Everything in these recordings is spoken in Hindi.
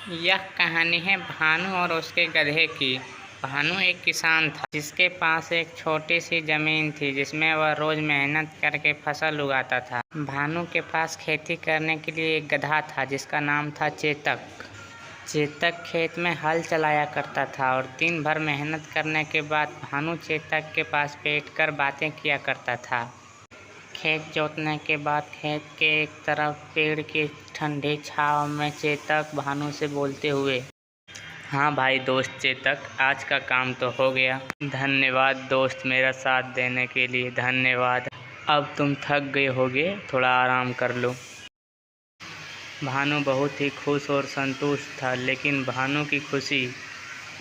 यह कहानी है भानु और उसके गधे की। भानु एक किसान था जिसके पास एक छोटी सी जमीन थी जिसमें वह रोज मेहनत करके फसल उगाता था। भानु के पास खेती करने के लिए एक गधा था जिसका नाम था चेतक। चेतक खेत में हल चलाया करता था और दिन भर मेहनत करने के बाद भानु चेतक के पास बैठकर बातें किया करता था। खेत जोतने के बाद खेत के एक तरफ पेड़ की ठंडी छांव में चेतक भानु से बोलते हुए, हाँ भाई दोस्त चेतक, आज का काम तो हो गया। धन्यवाद दोस्त, मेरा साथ देने के लिए धन्यवाद। अब तुम थक गए होगे, थोड़ा आराम कर लो। भानु बहुत ही खुश और संतुष्ट था, लेकिन भानु की खुशी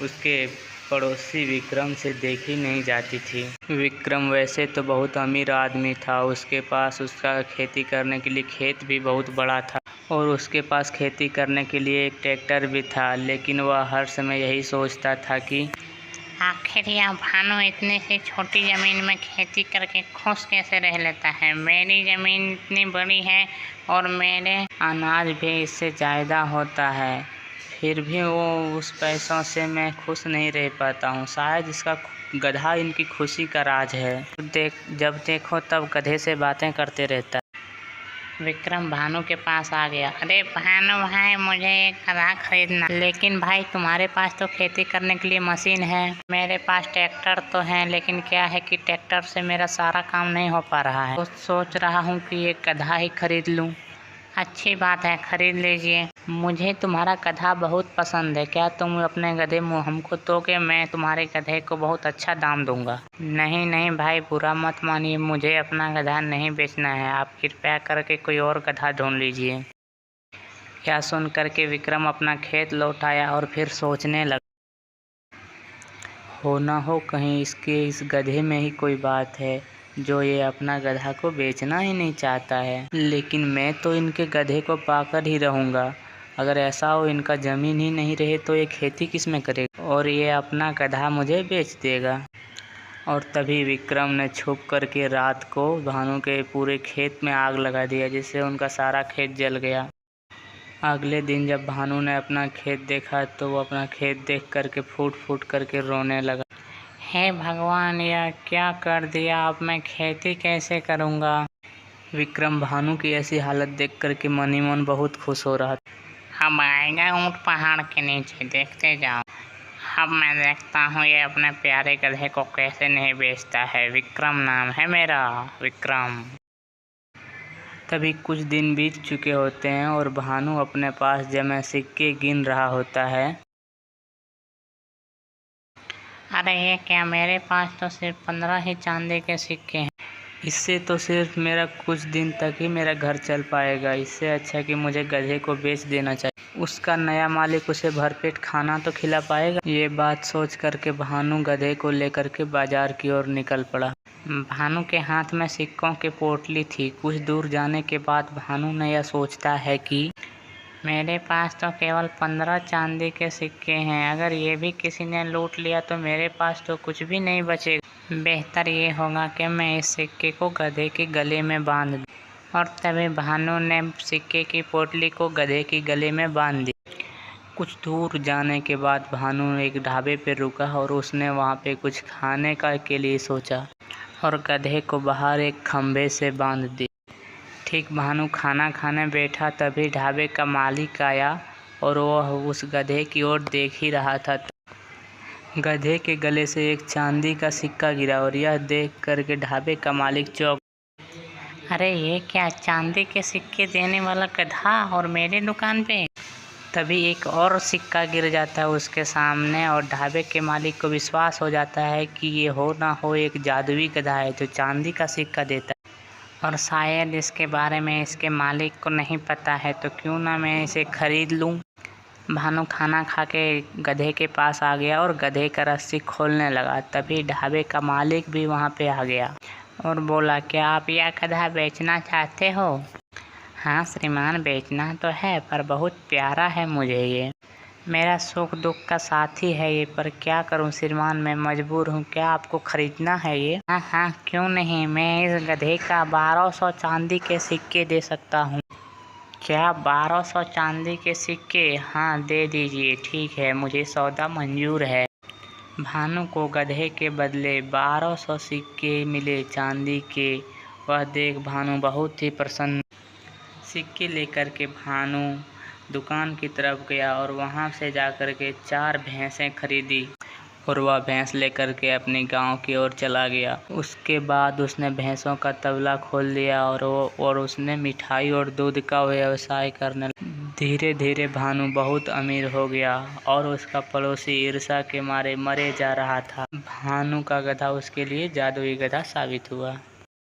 उसके पड़ोसी विक्रम से देखी नहीं जाती थी। विक्रम वैसे तो बहुत अमीर आदमी था, उसके पास उसका खेती करने के लिए खेत भी बहुत बड़ा था और उसके पास खेती करने के लिए एक ट्रैक्टर भी था, लेकिन वह हर समय यही सोचता था कि आखिर यह भानु इतनी सी छोटी ज़मीन में खेती करके खुश कैसे रह लेता है। मेरी ज़मीन इतनी बड़ी है और मेरे अनाज भी इससे ज़्यादा होता है, फिर भी वो उस पैसों से मैं खुश नहीं रह पाता हूँ। शायद इसका गधा इनकी खुशी का राज है। जब देखो तब गधे से बातें करते रहता है। विक्रम भानु के पास आ गया। अरे भानु भाई, मुझे एक गधा खरीदना। लेकिन भाई तुम्हारे पास तो खेती करने के लिए मशीन है। मेरे पास ट्रैक्टर तो है, लेकिन क्या है कि ट्रैक्टर से मेरा सारा काम नहीं हो पा रहा है, तो सोच रहा हूँ कि एक गधा ही खरीद लूँ। अच्छी बात है, खरीद लीजिए। मुझे तुम्हारा गधा बहुत पसंद है। क्या तुम अपने गधे हमको दोगे? मैं तुम्हारे गधे को बहुत अच्छा दाम दूंगा। नहीं नहीं भाई, बुरा मत मानिए, मुझे अपना गधा नहीं बेचना है। आप कृपया करके कोई और गधा ढूंढ लीजिए। यह सुन करके विक्रम अपना खेत लौट आया और फिर सोचने लगा, हो ना हो कहीं इस गधे में ही कोई बात है जो ये अपना गधा को बेचना ही नहीं चाहता है। लेकिन मैं तो इनके गधे को पाकर ही रहूँगा। अगर ऐसा हो इनका ज़मीन ही नहीं रहे तो ये खेती किस में करेगा और ये अपना गधा मुझे बेच देगा। और तभी विक्रम ने छुप करके रात को भानु के पूरे खेत में आग लगा दिया, जिससे उनका सारा खेत जल गया। अगले दिन जब भानु ने अपना खेत देखा तो वो अपना खेत देख करके फूट फूट करके रोने लगा। हे भगवान, यह क्या कर दिया, अब मैं खेती कैसे करूँगा। विक्रम भानु की ऐसी हालत देख करके मन ही मन बहुत खुश हो रहा था। अब आएगा ऊँट पहाड़ के नीचे, देखते जाओ। अब मैं देखता हूँ ये अपने प्यारे गधे को कैसे नहीं बेचता है। विक्रम नाम है मेरा, विक्रम। तभी कुछ दिन बीत चुके होते हैं और भानु अपने पास जमे सिक्के गिन रहा होता है। अरे ये क्या, मेरे पास तो सिर्फ 15 ही चांदी के सिक्के हैं। इससे तो सिर्फ मेरा कुछ दिन तक ही मेरा घर चल पाएगा। इससे अच्छा कि मुझे गधे को बेच देना चाहिए, उसका नया मालिक उसे भरपेट खाना तो खिला पाएगा। ये बात सोच करके भानु गधे को लेकर के बाजार की ओर निकल पड़ा। भानु के हाथ में सिक्कों की पोटली थी। कुछ दूर जाने के बाद भानु ने यह सोचता है कि मेरे पास तो केवल 15 चांदी के सिक्के हैं। अगर ये भी किसी ने लूट लिया तो मेरे पास तो कुछ भी नहीं बचेगा। बेहतर ये होगा कि मैं इस सिक्के को गधे के गले में बांध दूं। और तभी भानु ने सिक्के की पोटली को गधे के गले में बांध दी। कुछ दूर जाने के बाद भानु एक ढाबे पर रुका और उसने वहाँ पे कुछ खाने के लिए सोचा और गधे को बाहर एक खंभे से बांध दी। ठीक भानु खाना खाने बैठा तभी ढाबे का मालिक आया और वह उस गधे की ओर देख ही रहा था। गधे के गले से एक चांदी का सिक्का गिरा और यह देख करके ढाबे का मालिक चौंक। अरे ये क्या, चांदी के सिक्के देने वाला गधा और मेरी दुकान पे। तभी एक और सिक्का गिर जाता है उसके सामने और ढाबे के मालिक को विश्वास हो जाता है कि ये हो ना हो एक जादुई गधा है जो चांदी का सिक्का देता है और शायद इसके बारे में इसके मालिक को नहीं पता है, तो क्यों ना मैं इसे खरीद लूं। भानु खाना खा के गधे के पास आ गया और गधे का रस्सी खोलने लगा। तभी ढाबे का मालिक भी वहां पे आ गया और बोला, क्या आप यह गधा बेचना चाहते हो? हाँ श्रीमान, बेचना तो है, पर बहुत प्यारा है मुझे ये। मेरा सुख दुख का साथी है ये, पर क्या करूं श्रीमान, मैं मजबूर हूँ। क्या आपको खरीदना है ये? हाँ हाँ, क्यों नहीं, मैं इस गधे का 1200 चांदी के सिक्के दे सकता हूँ। क्या 1200 चांदी के सिक्के? हाँ, दे दीजिए। ठीक है, मुझे सौदा मंजूर है। भानु को गधे के बदले 1200 सिक्के मिले चांदी के। वह देख भानु बहुत ही प्रसन्न। सिक्के लेकर के भानु दुकान की तरफ गया और वहां से जाकर के 4 भैंसें खरीदी और वह भैंस लेकर के अपने गांव की ओर चला गया। उसके बाद उसने भैंसों का तबला खोल दिया और उसने मिठाई और दूध का व्यवसाय करने लगा। धीरे धीरे भानु बहुत अमीर हो गया और उसका पड़ोसी ईर्ष्या के मारे मरे जा रहा था। भानु का गधा उसके लिए जादुई गधा साबित हुआ।